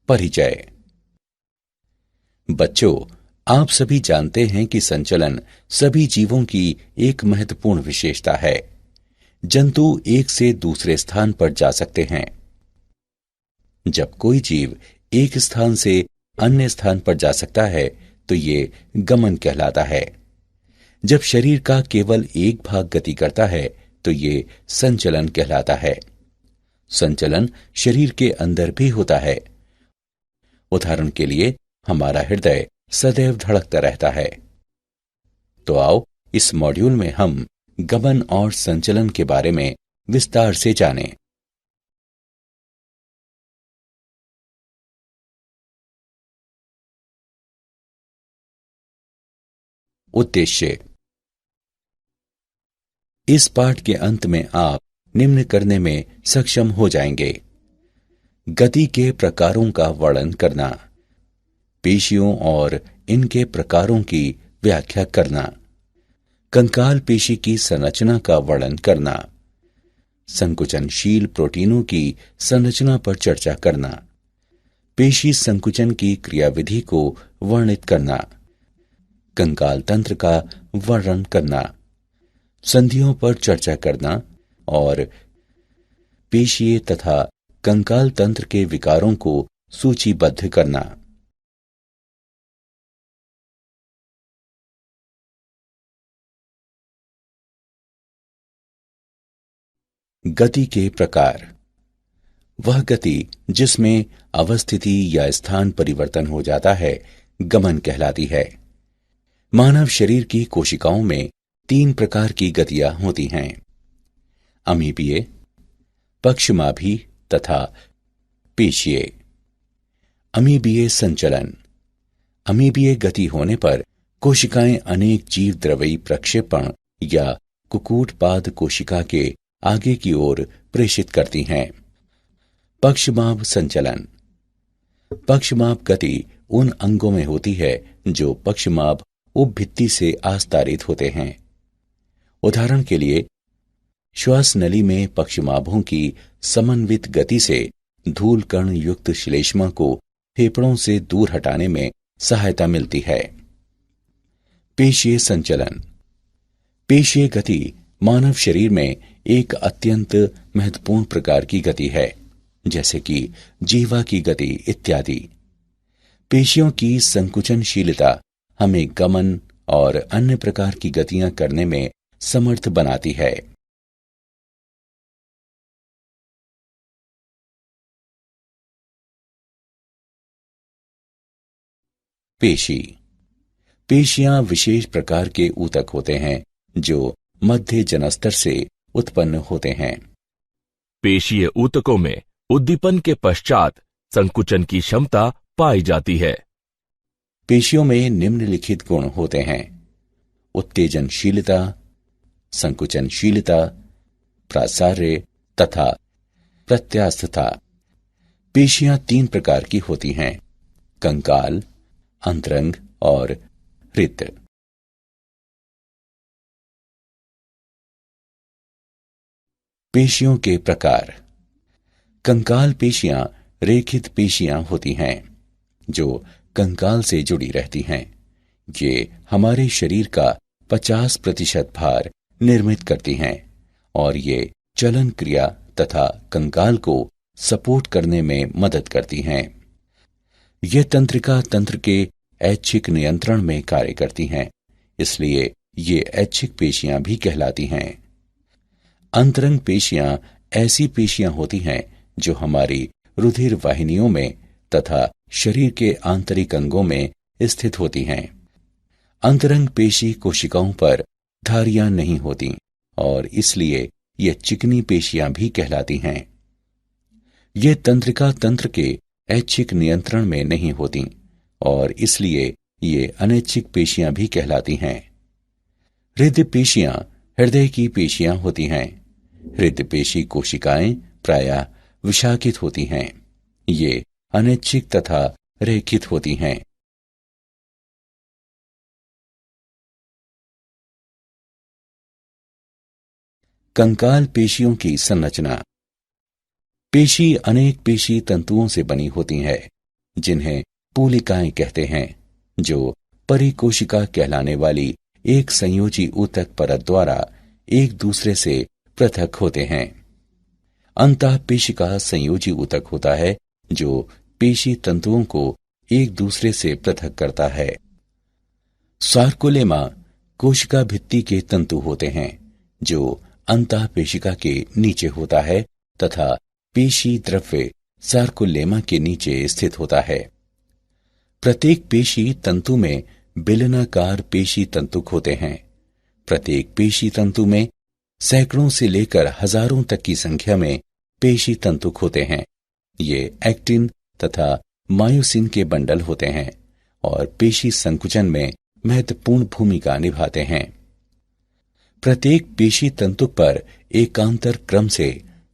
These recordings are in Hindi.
परिचय। बच्चों, आप सभी जानते हैं कि संचलन सभी जीवों की एक महत्वपूर्ण विशेषता है। जंतु एक से दूसरे स्थान पर जा सकते हैं। जब कोई जीव एक स्थान से अन्य स्थान पर जा सकता है तो ये गमन कहलाता है। जब शरीर का केवल एक भाग गति करता है तो ये संचलन कहलाता है। संचलन शरीर के अंदर भी होता है। उदाहरण के लिए हमारा हृदय सदैव धड़कता रहता है। तो आओ इस मॉड्यूल में हम गमन और संचलन के बारे में विस्तार से जानें। उद्देश्य। इस पाठ के अंत में आप निम्न करने में सक्षम हो जाएंगे: गति के प्रकारों का वर्णन करना, पेशियों और इनके प्रकारों की व्याख्या करना, कंकाल पेशी की संरचना का वर्णन करना, संकुचनशील प्रोटीनों की संरचना पर चर्चा करना, पेशी संकुचन की क्रियाविधि को वर्णित करना, कंकाल तंत्र का वर्णन करना, संधियों पर चर्चा करना और पेशीय तथा कंकाल तंत्र के विकारों को सूचीबद्ध करना। गति के प्रकार। वह गति जिसमें अवस्थिति या स्थान परिवर्तन हो जाता है गमन कहलाती है। मानव शरीर की कोशिकाओं में 3 प्रकार की गतियां होती हैं: अमीबीय, पक्षमाभी तथा पेशीय। अमीबीय संचलन। अमीबीय गति होने पर कोशिकाएं अनेक जीवद्रव्यी प्रक्षेपण या कुक्कुटपाद कोशिका के आगे की ओर प्रेषित करती हैं। पक्षमाभ संचलन। पक्षमाभ गति उन अंगों में होती है जो पक्षमाभ उपभित्ति से आस्तारित होते हैं। उदाहरण के लिए श्वास नली में पक्षमाभों की समन्वित गति से धूल कण युक्त श्लेष्मा को फेफड़ों से दूर हटाने में सहायता मिलती है। पेशीय संचलन। पेशीय गति मानव शरीर में एक अत्यंत महत्वपूर्ण प्रकार की गति है, जैसे कि जीवा की गति इत्यादि। पेशियों की संकुचनशीलता हमें गमन और अन्य प्रकार की गतियां करने में समर्थ बनाती है। पेशी। पेशियां विशेष प्रकार के ऊतक होते हैं जो मध्य जनस्तर से उत्पन्न होते हैं। पेशीय ऊतकों में उद्दीपन के पश्चात संकुचन की क्षमता पाई जाती है। पेशियों में निम्नलिखित गुण होते हैं: उत्तेजनशीलता, संकुचनशीलता, प्रासार्य तथा प्रत्यास्थता। पेशियां 3 प्रकार की होती हैं: कंकाल, अंतरंग और हृत। पेशियों के प्रकार। कंकाल पेशियां रेखित पेशियां होती हैं जो कंकाल से जुड़ी रहती हैं। ये हमारे शरीर का 50% भार निर्मित करती हैं और ये चलन क्रिया तथा कंकाल को सपोर्ट करने में मदद करती हैं। ये तंत्रिका तंत्र के ऐच्छिक नियंत्रण में कार्य करती हैं, इसलिए ये ऐच्छिक पेशियां भी कहलाती हैं। अंतरंग पेशियां ऐसी पेशियां होती हैं जो हमारी रुधिर वाहिनियों में तथा शरीर के आंतरिक अंगों में स्थित होती हैं। अंतरंग पेशी कोशिकाओं पर धारियां नहीं होती और इसलिए ये चिकनी पेशियां भी कहलाती हैं। ये तंत्रिका तंत्र के ऐच्छिक नियंत्रण में नहीं होती और इसलिए ये अनैच्छिक पेशियां भी कहलाती हैं। हृदय पेशियां हृदय की पेशियां होती हैं। हृदय पेशी कोशिकाएं प्रायः विशाखित होती हैं। ये अनैच्छिक तथा रेखित होती हैं। कंकाल पेशियों की संरचना। पेशी अनेक पेशी तंतुओं से बनी होती है जिन्हें पूलिकाएं कहते हैं, जो परिकोशिका कहलाने वाली एक संयोजी ऊतक परत द्वारा एक दूसरे से पृथक होते हैं। अंतःपेशिका संयोजी ऊतक होता है जो पेशी तंतुओं को एक दूसरे से पृथक करता है। सार्कोलेमा कोशिका भित्ति के तंतु होते हैं जो अंतःपेशिका के नीचे होता है तथा पेशी द्रव्य सार्कोलेमा के नीचे स्थित होता है। प्रत्येक पेशी तंतु में बेलनाकार पेशी तंतुक होते हैं। प्रत्येक पेशी तंतु में सैकड़ों से लेकर हजारों तक की संख्या में पेशी तंतुक होते हैं। ये एक्टिन तथा मायोसिन के बंडल होते हैं और पेशी संकुचन में महत्वपूर्ण भूमिका निभाते हैं। प्रत्येक पेशी तंतुक पर एकांतर क्रम से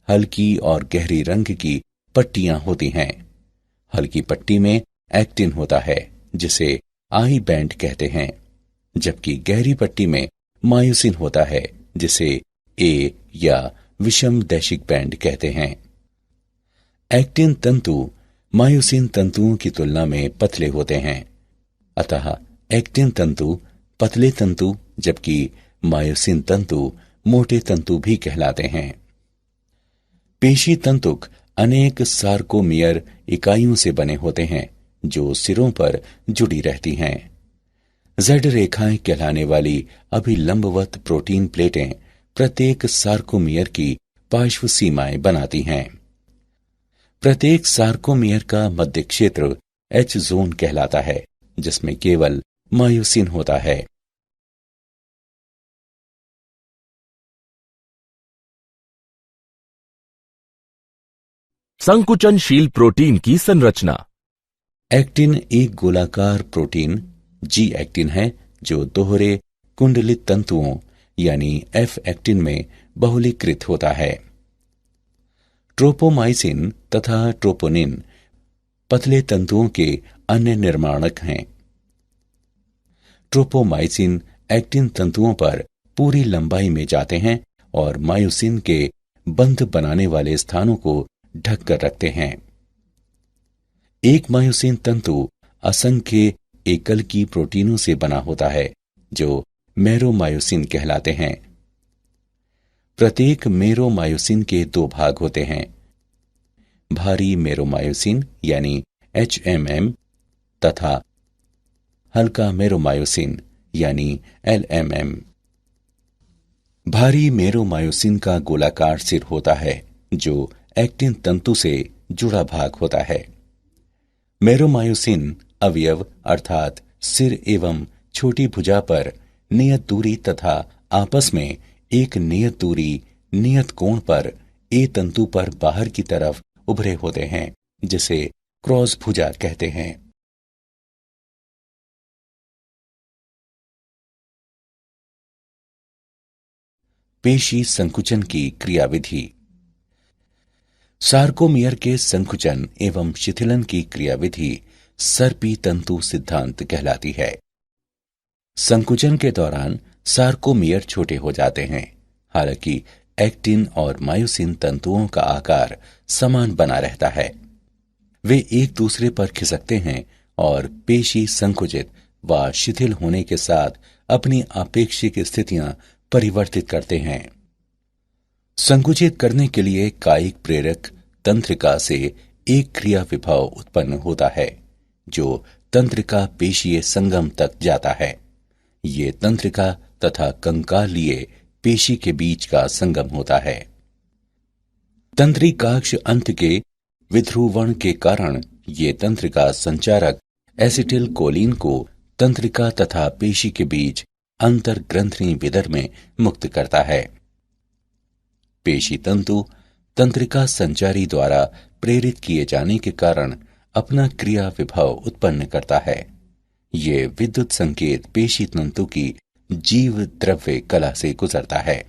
हल्की और गहरी रंग की पट्टियां होती हैं। हल्की पट्टी में एक्टिन होता है जिसे आई बैंड कहते हैं, जबकि गहरी पट्टी में मायोसिन होता है जिसे ए या विषम दैशिक बैंड कहते हैं। एक्टिन तंतु मायोसिन तंतुओं की तुलना में पतले होते हैं, अतः एक्टिन तंतु पतले तंतु जबकि मायोसिन तंतु मोटे तंतु भी कहलाते हैं। पेशी तंतुक अनेक सार्कोमियर इकाइयों से बने होते हैं जो सिरों पर जुड़ी रहती हैं। जेड रेखाएं कहलाने वाली अभिलंबवत प्रोटीन प्लेटें प्रत्येक सार्कोमियर की पार्श्व सीमाएं बनाती हैं। प्रत्येक सार्कोमियर का मध्य क्षेत्र एच जोन कहलाता है जिसमें केवल मायोसिन होता है। संकुचनशील प्रोटीन की संरचना। एक्टिन एक गोलाकार प्रोटीन जी एक्टिन है जो दोहरे कुंडलित तंतुओं यानी एफ एक्टिन में बहुलीकृत होता है। ट्रोपोमाइसिन तथा ट्रोपोनिन पतले तंतुओं के अन्य निर्माणक हैं। ट्रोपोमाइसिन एक्टिन तंतुओं पर पूरी लंबाई में जाते हैं और मायोसिन के बंध बनाने वाले स्थानों को ढक कर रखते हैं। एक मायोसिन तंतु असंख्य एकल की प्रोटीनों से बना होता है जो मेरोमायोसिन कहलाते हैं। प्रत्येक मेरोमायोसिन के दो भाग होते हैं, भारी मेरोमायोसिन यानी HMM तथा हल्का मेरोमायोसिन यानी LMM। भारी मेरोमायोसिन का गोलाकार सिर होता है जो एक्टिन तंतु से जुड़ा भाग होता है। मेरोमायोसिन अवयव अर्थात सिर एवं छोटी भुजा पर नियत दूरी तथा आपस में एक नियत दूरी नियत कोण पर ए तंतु पर बाहर की तरफ उभरे होते हैं जिसे क्रॉस भुजा कहते हैं। पेशी संकुचन की क्रियाविधि। सार्कोमियर के संकुचन एवं शिथिलन की क्रियाविधि सर्पी तंतु सिद्धांत कहलाती है। संकुचन के दौरान सार्कोमियर छोटे हो जाते हैं, हालांकि एक्टिन और मायोसिन तंतुओं का आकार समान बना रहता है। वे एक दूसरे पर खिसकते हैं और पेशी संकुचित व शिथिल होने के साथ अपनी आपेक्षिक स्थितियां परिवर्तित करते हैं। संकुचित करने के लिए कायिक प्रेरक तंत्रिका से एक क्रिया विभव उत्पन्न होता है जो तंत्रिका पेशीय संगम तक जाता है। ये तंत्रिका तथा कंकालीय पेशी के बीच का संगम होता है। तंत्रिकाक्ष अंत के विध्रुवण के कारण ये तंत्रिका संचारक एसिटिल कोलिन को तंत्रिका तथा पेशी के बीच अंतर्ग्रंथि विदर में मुक्त करता है। पेशी तंतु तंत्रिका संचारी द्वारा प्रेरित किए जाने के कारण अपना क्रिया विभव उत्पन्न करता है। ये विद्युत संकेत पेशी तंतु की जीव द्रव्य कला से गुजरता है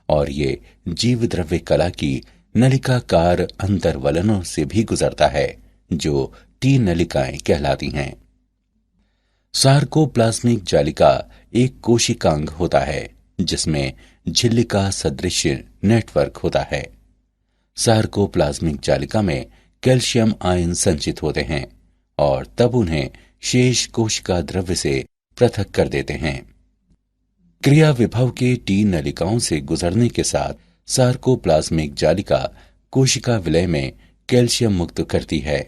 और ये जीव द्रव्य कला की नलिकाकार अंतर्वलनों से भी गुजरता है जो टी नलिकाएं कहलाती हैं। सार्कोप्लाज्मिक जालिका एक कोशिकांग होता है जिसमें झिल्लिका सदृश नेटवर्क होता है। सार्कोप्लाज्मिक जालिका में कैल्शियम आयन संचित होते हैं और तब उन्हें शेष कोशिका द्रव्य से पृथक कर देते हैं। क्रिया विभव के टी नलिकाओं से गुजरने के साथ सार्कोप्लाज्मिक जालिका कोशिका विलय में कैल्शियम मुक्त करती है।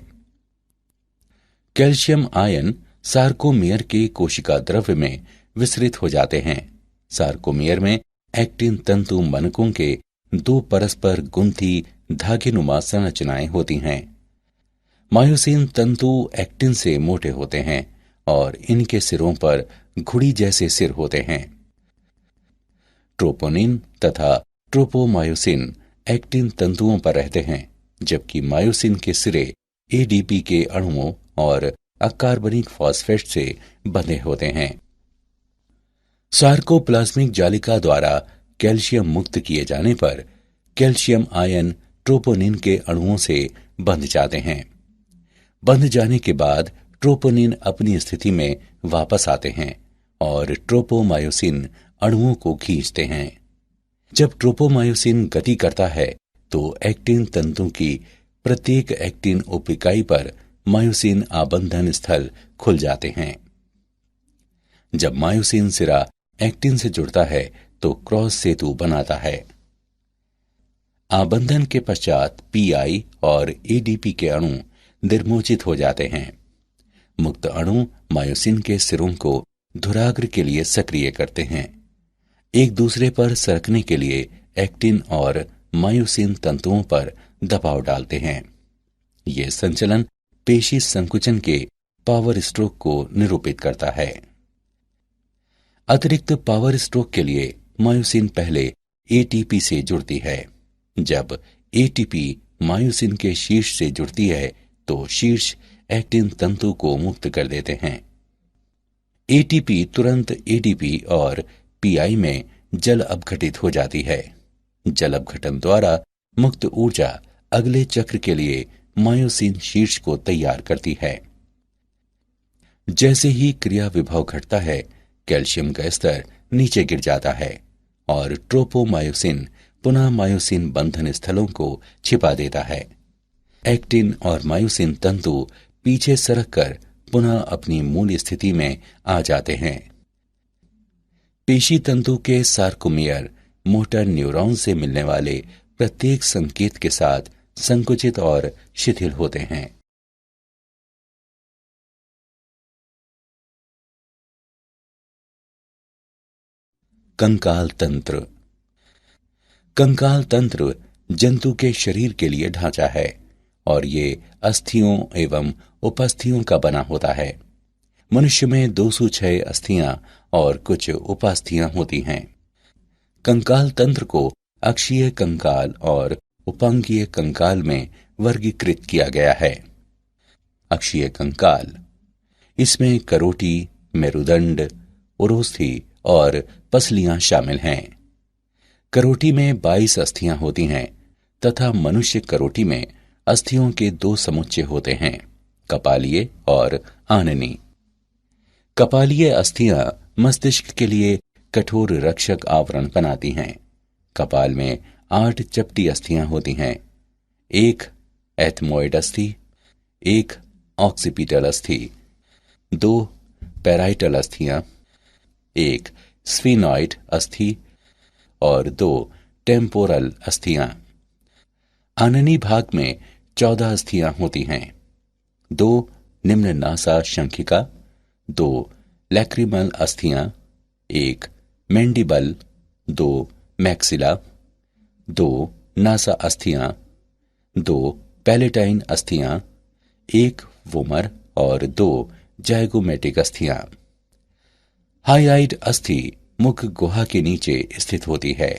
कैल्शियम आयन सार्कोमियर के कोशिका द्रव्य में विसरित हो जाते हैं। सार्कोमियर में एक्टिन तंतु मनकों के दो परस्पर गुंथी धागेनुमा संरचनाएं होती हैं। मायोसिन तंतु एक्टिन से मोटे होते हैं और इनके सिरों पर घुड़ी जैसे सिर होते हैं। ट्रोपोनिन तथा ट्रोपोमायोसिन एक्टिन तंतुओं पर रहते हैं, जबकि मायोसिन के सिरे एडीपी के अणुओं और अकार्बनिक फॉस्फेट से बंधे होते हैं। सार्कोप्लाज्मिक जालिका द्वारा कैल्शियम मुक्त किए जाने पर कैल्शियम आयन ट्रोपोनिन के अणुओं से बंध जाते हैं। बंध जाने के बाद ट्रोपोनिन अपनी स्थिति में वापस आते हैं और ट्रोपोमायोसिन अणुओं को खींचते हैं। जब ट्रोपोमायोसिन गति करता है तो एक्टिन तंतु की प्रत्येक एक्टिन उपिकाई पर मायोसिन आबंधन स्थल खुल जाते हैं। जब मायोसिन सिरा एक्टिन से जुड़ता है तो क्रॉस सेतु बनाता है। आबंधन के पश्चात पीआई और एडीपी के अणु निर्मोचित हो जाते हैं। मुक्त अणु मायोसिन के सिरों को धुराग्र के लिए सक्रिय करते हैं। एक दूसरे पर सरकने के लिए एक्टिन और मायोसिन तंतुओं पर दबाव डालते हैं। यह संचलन पेशी संकुचन के पावर स्ट्रोक को निरूपित करता है। अतिरिक्त पावर स्ट्रोक के लिए मायोसिन पहले एटीपी से जुड़ती है। जब एटीपी मायोसिन के शीर्ष से जुड़ती है तो शीर्ष एक्टिन तंतु को मुक्त कर देते हैं। एटीपी तुरंत एडीपी और पीआई में जल अपघटित हो जाती है। जल अपघटन द्वारा मुक्त ऊर्जा अगले चक्र के लिए मायोसिन शीर्ष को तैयार करती है। जैसे ही क्रिया विभव घटता है, कैल्शियम का स्तर नीचे गिर जाता है और ट्रोपोमायोसिन पुनः मायोसिन बंधन स्थलों को छिपा देता है। एक्टिन और मायोसिन तंतु पीछे सरक कर पुनः अपनी मूल स्थिति में आ जाते हैं। पेशी तंतु के सार्कोमियर मोटर न्यूरॉन से मिलने वाले प्रत्येक संकेत के साथ संकुचित और शिथिल होते हैं। कंकाल तंत्र। कंकाल तंत्र जंतु के शरीर के लिए ढांचा है और ये अस्थियों एवं उपास्थियों का बना होता है। मनुष्य में 206 अस्थियां और कुछ उपास्थियां होती हैं। कंकाल तंत्र को अक्षीय कंकाल और उपांगीय कंकाल में वर्गीकृत किया गया है। अक्षीय कंकाल, इसमें करोटी, मेरुदंड, उरोस्थि और पसलियां शामिल हैं। करोटी में 22 अस्थियां होती हैं तथा मनुष्य करोटी में अस्थियों के 2 समुच्चय होते हैं, कपालीय और आननी। कपालीय अस्थियां मस्तिष्क के लिए कठोर रक्षक आवरण बनाती हैं। कपाल में 8 चपटी अस्थियां होती हैं, एक एथमोइड अस्थि, एक ऑक्सीपिटल अस्थि, 2 पैराइटल अस्थियां, एक स्फीनॉइड अस्थि और 2 टेम्पोरल अस्थियां। आननी भाग में 14 अस्थियां होती हैं, 2 निम्न नासा शंखिका, 2 लैक्रिमल अस्थियां, एक मैंडिबल, 2 मैक्सिला, 2 नासा अस्थियां, 2 पैलेटाइन अस्थियां, एक वुमर और 2 जाइगोमेटिक अस्थियां। हाइआइड अस्थि मुख गुहा के नीचे स्थित होती है।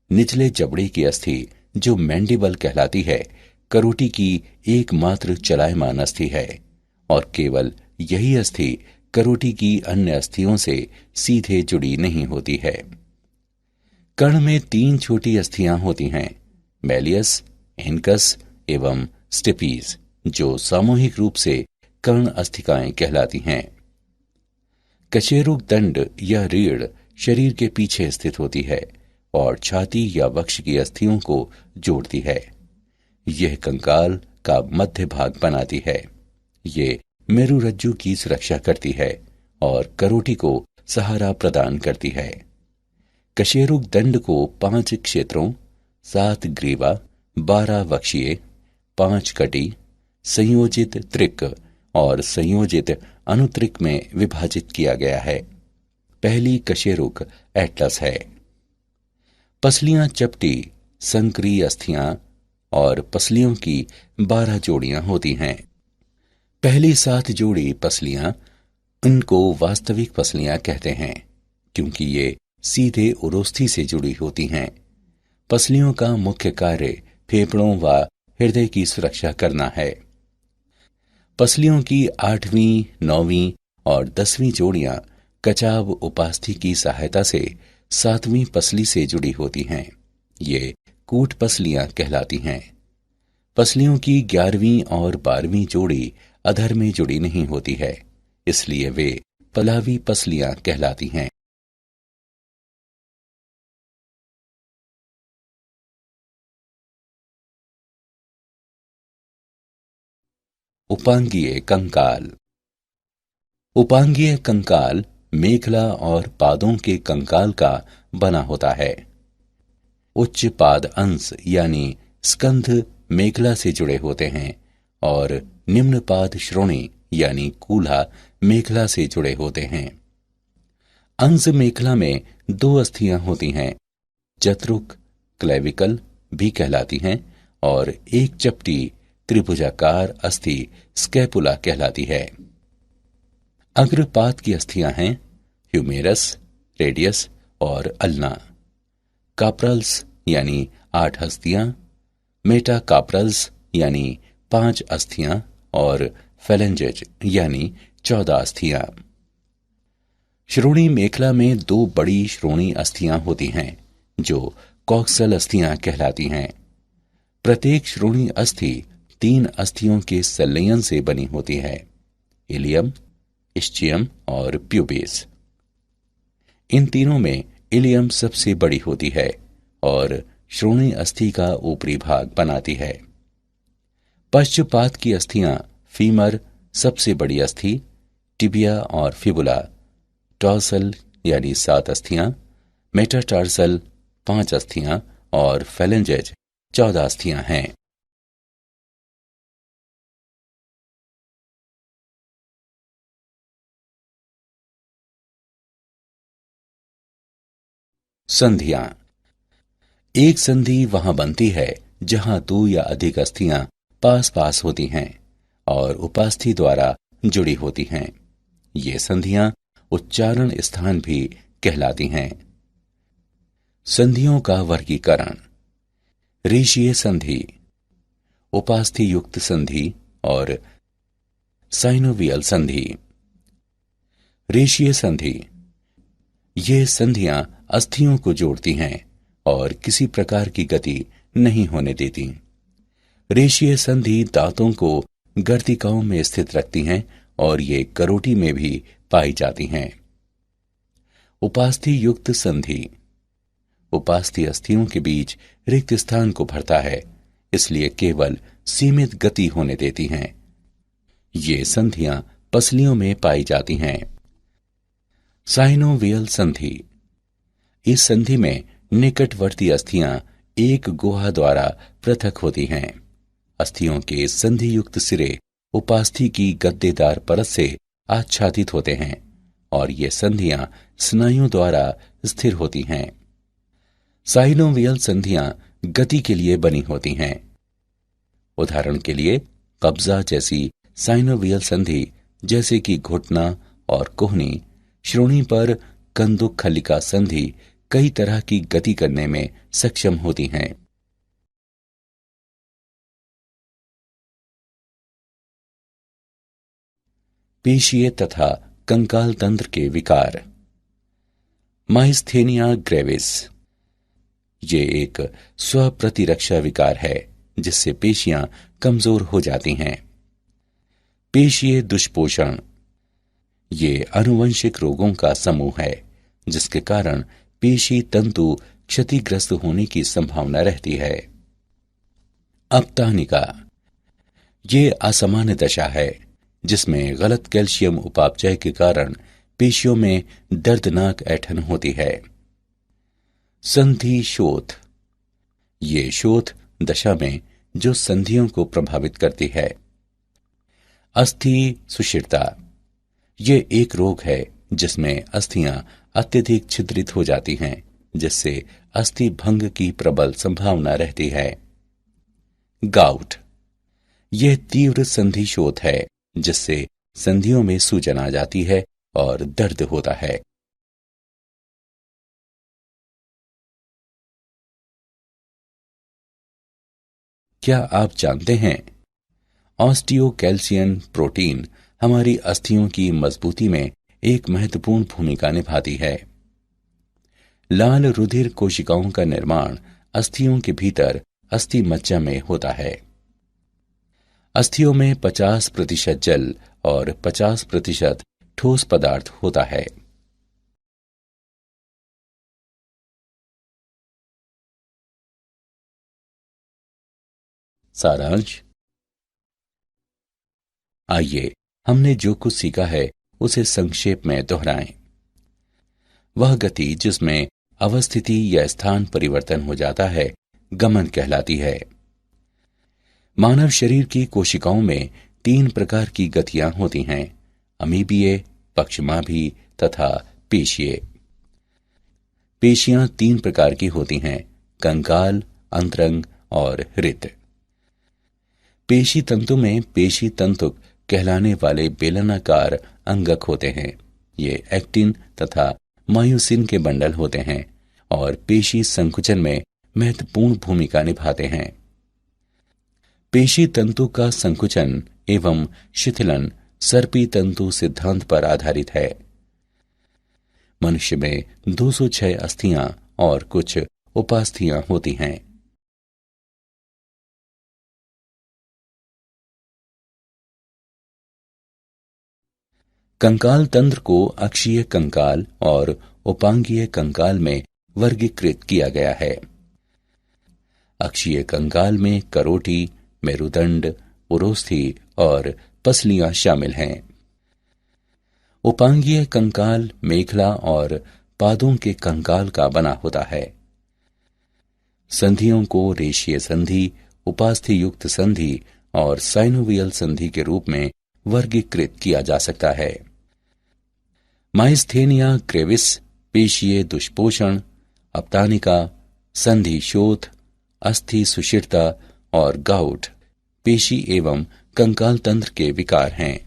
निचले जबड़े की अस्थि, जो मैंडिबल कहलाती है, करोटी की एकमात्र चलायमान अस्थि है और केवल यही अस्थि करोटी की अन्य अस्थियों से सीधे जुड़ी नहीं होती है। कर्ण में 3 छोटी अस्थियां होती हैं, मैलियस, इनकस एवं स्टेपीज, जो सामूहिक रूप से कर्ण अस्थिकाएं कहलाती हैं। कशेरुक दंड या रीढ़ शरीर के पीछे स्थित होती है और छाती या वक्ष की अस्थियों को जोड़ती है। यह कंकाल का मध्य भाग बनाती है। ये मेरुरज्जु की सुरक्षा करती है और करोटी को सहारा प्रदान करती है। कशेरुक दंड को 5 क्षेत्रों, 7 ग्रीवा, 12 वक्षीय, 5 कटी, संयोजित त्रिक और संयोजित अनुत्रिक में विभाजित किया गया है। पहली कशेरुक एटलस है। पसलियां चपटी, संकरी अस्थियां और पसलियों की 12 जोड़ियां होती हैं। पहली 7 जोड़ी पसलियां, इनको वास्तविक पसलियां कहते हैं क्योंकि ये सीधे उरोस्थी से जुड़ी होती हैं। पसलियों का मुख्य कार्य फेफड़ों व हृदय की सुरक्षा करना है। पसलियों की 8वीं, 9वीं और 10वीं जोड़ियां कचाव उपास्थि की सहायता से 7वीं पसली से जुड़ी होती हैं। ये कूट पसलियां कहलाती हैं। पसलियों की 11वीं और 12वीं जोड़ी अधर में जुड़ी नहीं होती है, इसलिए वे पलावी पसलियां कहलाती हैं। उपांगीय कंकाल। उपांगीय कंकाल मेखला और पादों के कंकाल का बना होता है। उच्च पाद अंश यानी स्कंध मेखला से जुड़े होते हैं और निम्न पाद श्रोणी यानी कूल्हा मेखला से जुड़े होते हैं। अंश मेखला में 2 अस्थियां होती हैं, जत्रुक क्लेविकल भी कहलाती हैं और एक चपटी त्रिभुजाकार अस्थि स्कैपुला कहलाती है। अग्रपाद की अस्थियां हैं ह्यूमेरस, रेडियस और अल्ना। काप्रल्स यानी 8 अस्थियां, मेटाकाप्रल्स यानी 5 अस्थियां और फेलेंजेज यानी 14 अस्थियां। श्रोणी मेखला में 2 बड़ी श्रोणी अस्थियां होती हैं जो कॉक्सल अस्थियां कहलाती हैं। प्रत्येक श्रोणी अस्थि 3 अस्थियों के संलयन से बनी होती है, इलियम, इस्चियम और प्यूबिस। इन तीनों में इलियम सबसे बड़ी होती है और श्रोणी अस्थि का ऊपरी भाग बनाती है। पश्चपाद की अस्थियां फीमर सबसे बड़ी अस्थि, टिबिया और फिबुला, टॉर्सल यानी 7 अस्थियां, मेटाटार्सल 5 अस्थियां और फेलेंजेज 14 अस्थियां हैं। संधियां। एक संधि वहां बनती है जहां 2 या अधिक अस्थियां पास पास होती हैं और उपास्थि द्वारा जुड़ी होती हैं। ये संधियां उच्चारण स्थान भी कहलाती हैं। संधियों का वर्गीकरण। रेशीय संधि, उपास्थि युक्त संधि और साइनोवियल संधि। रेशीय संधि, ये संधियां अस्थियों को जोड़ती हैं और किसी प्रकार की गति नहीं होने देती। रेशीय संधि दांतों को गर्तिकाओं में स्थित रखती हैं और ये करोटी में भी पाई जाती हैं। उपास्थि युक्त संधि, उपास्थि अस्थियों के बीच रिक्त स्थान को भरता है, इसलिए केवल सीमित गति होने देती हैं। ये संधियां पसलियों में पाई जाती हैं। साइनोवियल संधि, इस संधि में निकटवर्ती अस्थियां एक गुहा द्वारा पृथक होती हैं। अस्थियों के संधि युक्त सिरे उपास्थि की गद्देदार परत से आच्छादित होते हैं और ये संधियां स्नायुओं द्वारा स्थिर होती हैं। साइनोवियल संधियां गति के लिए बनी होती हैं। उदाहरण के लिए कब्जा जैसी साइनोवियल संधि जैसे कि घुटना और कोहनी, श्रोणी पर कंदुक खलिका संधि कई तरह की गति करने में सक्षम होती हैं। पेशीय तथा कंकाल तंत्र के विकार। माइस्थेनिया ग्रेविस, ये एक स्वप्रतिरक्षा विकार है जिससे पेशियां कमजोर हो जाती हैं। पेशीय दुष्पोषण, ये आनुवंशिक रोगों का समूह है जिसके कारण पेशी तंतु क्षतिग्रस्त होने की संभावना रहती है। अपतानिका, ये असामान्य दशा है जिसमें गलत कैल्शियम उपापचय के कारण पेशियों में दर्दनाक ऐंठन होती है। संधि शोथ, ये शोथ दशा में जो संधियों को प्रभावित करती है। अस्थि सुषिरता, ये एक रोग है जिसमें अस्थियां अत्यधिक छिद्रित हो जाती हैं, जिससे अस्थि भंग की प्रबल संभावना रहती है। गाउट, यह तीव्र संधि शोथ है जिससे संधियों में सूजन आ जाती है और दर्द होता है। क्या आप जानते हैं ऑस्टियोकैल्सियन प्रोटीन हमारी अस्थियों की मजबूती में एक महत्वपूर्ण भूमिका निभाती है। लाल रुधिर कोशिकाओं का निर्माण अस्थियों के भीतर अस्थि मज्जा में होता है। अस्थियों में 50% जल और 50% ठोस पदार्थ होता है। सारांश, आइए हमने जो कुछ सीखा है उसे संक्षेप में दोहराएं। वह गति जिसमें अवस्थिति या स्थान परिवर्तन हो जाता है गमन कहलाती है। मानव शरीर की कोशिकाओं में 3 प्रकार की गतियां होती हैं, अमीबीय, पक्षमाभी तथा पेशीय। पेशियां 3 प्रकार की होती हैं, कंकाल, अंतरंग और हृत। पेशी तंतु में पेशी तंतुक कहलाने वाले बेलनाकार अंगक होते हैं। ये एक्टिन तथा मायोसिन के बंडल होते हैं और पेशी संकुचन में महत्वपूर्ण भूमिका निभाते हैं। पेशी तंतु का संकुचन एवं शिथिलन सर्पी तंतु सिद्धांत पर आधारित है। मनुष्य में 206 अस्थियां और कुछ उपास्थियां होती हैं। कंकाल तंत्र को अक्षीय कंकाल और उपांगीय कंकाल में वर्गीकृत किया गया है। अक्षीय कंकाल में करोटी, मेरुदंड, उरोस्थि और पसलियां शामिल हैं। उपांगीय कंकाल मेखला और पादों के कंकाल का बना होता है। संधियों को रेशीय संधि, उपास्थि युक्त संधि और साइनोवियल संधि के रूप में वर्गीकृत किया जा सकता है। माइस्थेनिया ग्रेविस पेशीय दुष्पोषण, अपतानिका, संधि शोथ, अस्थि सुषिरता और गाउट पेशी एवं कंकाल तंत्र के विकार हैं।